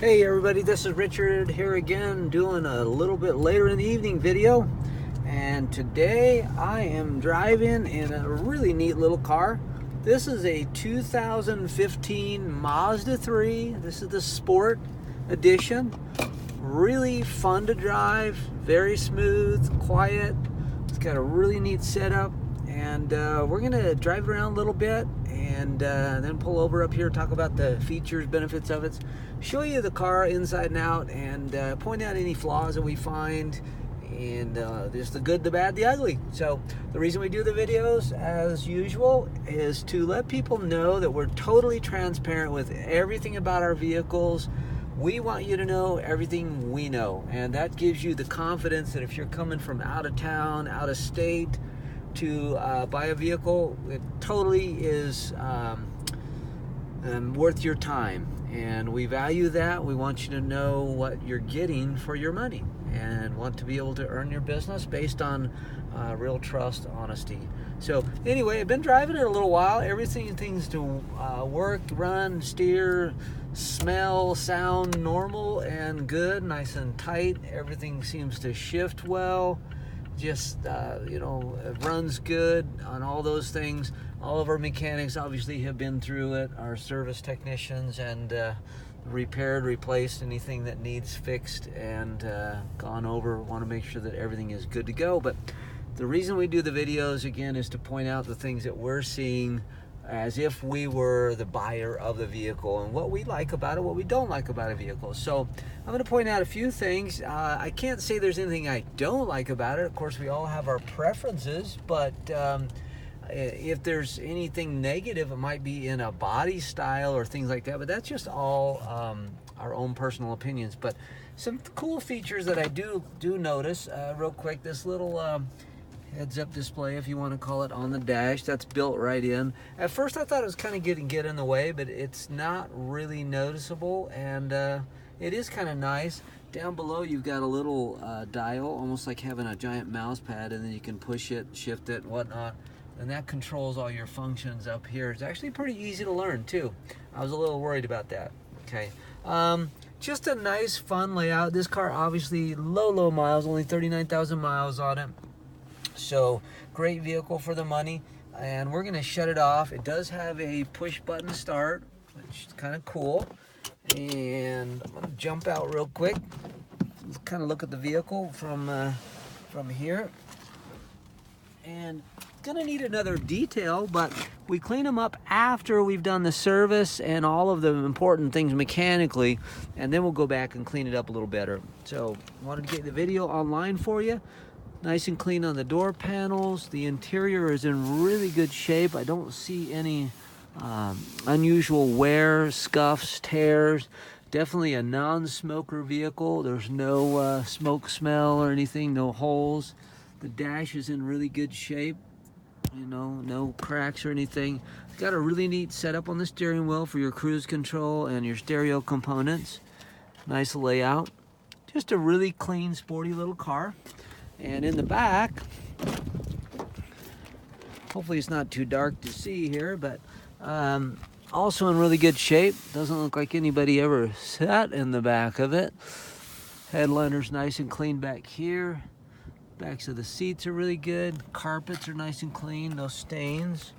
Hey everybody, this is Richard here again doing a little bit later in the evening video, and today I am driving in a really neat little car. This is a 2015 Mazda 3. This is the Sport Edition. Really fun to drive, very smooth, quiet. It's got a really neat setup, and we're gonna drive around a little bit and then pull over up here, talk about the features, benefits of it, show you the car inside and out, and point out any flaws that we find, and just the good, the bad, the ugly. So the reason we do the videos, as usual, is to let people know that we're totally transparent with everything about our vehicles. We want you to know everything we know, and that gives you the confidence that if you're coming from out of town, out of state, to buy a vehicle, it totally is worth your time, and we value that. We want you to know what you're getting for your money, and want to be able to earn your business based on real trust, honesty. So anyway, I've been driving it a little while. Everything seems to work, run, steer, smell, sound normal and good, nice and tight. Everything seems to shift well. Just it runs good on all those things. All of our mechanics obviously have been through it, our service technicians, and repaired, replaced anything that needs fixed, and gone over. Want to make sure that everything is good to go. But the reason we do the videos again is to point out the things that we're seeing as if we were the buyer of the vehicle, and what we like about it, what we don't like about a vehicle. So I'm going to point out a few things. I can't say there's anything I don't like about it. Of course, we all have our preferences, but if there's anything negative, it might be in a body style or things like that, but that's just all our own personal opinions. But some cool features that I do notice real quick: this little heads-up display, if you want to call it, on the dash. That's built right in. At first I thought it was kind of getting in the way, but it's not really noticeable, and it is kind of nice. Down below you've got a little dial, almost like having a giant mouse pad, and then you can push it, shift it, and whatnot, and that controls all your functions up here. It's actually pretty easy to learn too. I was a little worried about that. Okay, just a nice, fun layout. This car obviously low miles, only 39,000 miles on it. So great vehicle for the money, and we're going to shut it off. It does have a push button start, which is kind of cool. And I'm going to jump out real quick, kind of look at the vehicle from here. And going to need another detail, but we clean them up after we've done the service and all of the important things mechanically, and then we'll go back and clean it up a little better. So I wanted to get the video online for you. Nice and clean on the door panels. The interior is in really good shape. I don't see any unusual wear, scuffs, tears. Definitely a non-smoker vehicle. There's no smoke smell or anything, no holes. The dash is in really good shape. You know, no cracks or anything. It's got a really neat setup on the steering wheel for your cruise control and your stereo components. Nice layout. Just a really clean, sporty little car. And in the back, hopefully it's not too dark to see here, but also in really good shape. Doesn't look like anybody ever sat in the back of it. Headliner's nice and clean back here. Backs of the seats are really good. Carpets are nice and clean, no stains.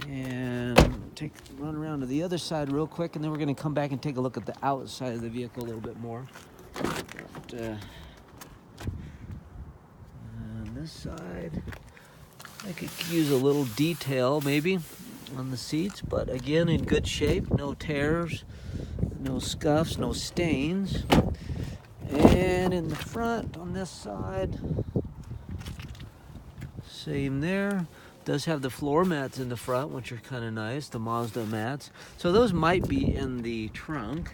And run around to the other side real quick, and then we're going to come back and take a look at the outside of the vehicle a little bit more. But, this side, I could use a little detail maybe on the seats, but again, in good shape. No tears, no scuffs, no stains. And in the front on this side, same there. Does have the floor mats in the front, which are kind of nice, the Mazda mats. So those might be in the trunk.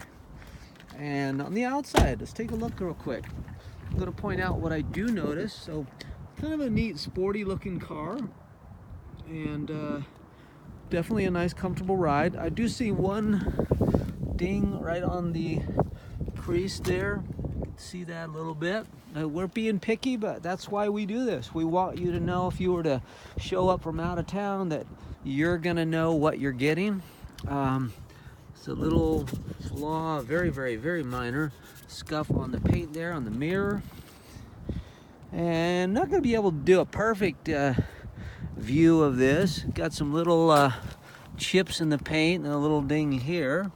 And on the outside, let's take a look real quick. I'm going to point out what I do notice. So kind of a neat, sporty looking car, and definitely a nice, comfortable ride. I do see one ding right on the crease there. See that a little bit. We're being picky, but that's why we do this. We want you to know, if you were to show up from out of town, that you're gonna know what you're getting. It's a little flaw, very, very, very minor scuff on the paint there on the mirror. And I'm not going to be able to do a perfect view of this. Got some little chips in the paint and a little ding here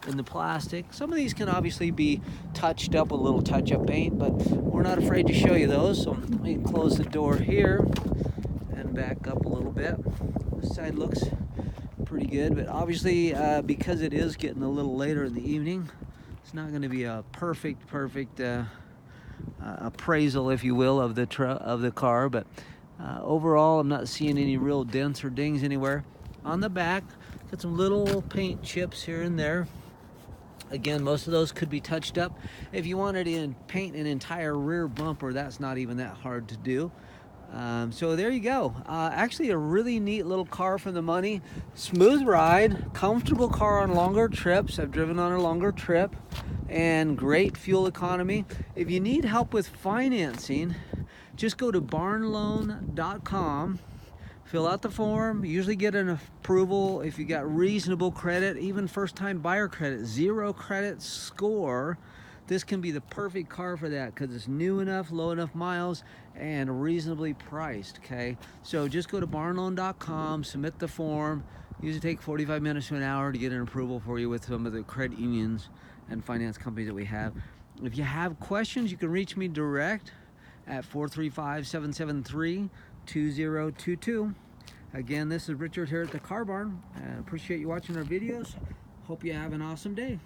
in the plastic. Some of these can obviously be touched up with a little touch-up paint, but we're not afraid to show you those. So let me close the door here and back up a little bit. This side looks pretty good, but obviously because it is getting a little later in the evening, it's not going to be a perfect appraisal, if you will, of the car. But overall, I'm not seeing any real dents or dings anywhere. On the back, got some little paint chips here and there. Again, most of those could be touched up. If you wanted to paint an entire rear bumper, that's not even that hard to do. So there you go. Actually a really neat little car for the money. Smooth ride, comfortable car on longer trips. I've driven on a longer trip, and great fuel economy. If you need help with financing, just go to barnloan.com. Fill out the form, usually get an approval if you got reasonable credit, even first-time buyer credit, 0 credit score. This can be the perfect car for that because it's new enough, low enough miles, and reasonably priced, okay? So just go to barnloan.com, submit the form. Usually take 45 minutes to an hour to get an approval for you with some of the credit unions and finance companies that we have. If you have questions, you can reach me direct at 435-773-2022. Again, this is Richard here at the Car Barn. I appreciate you watching our videos. Hope you have an awesome day.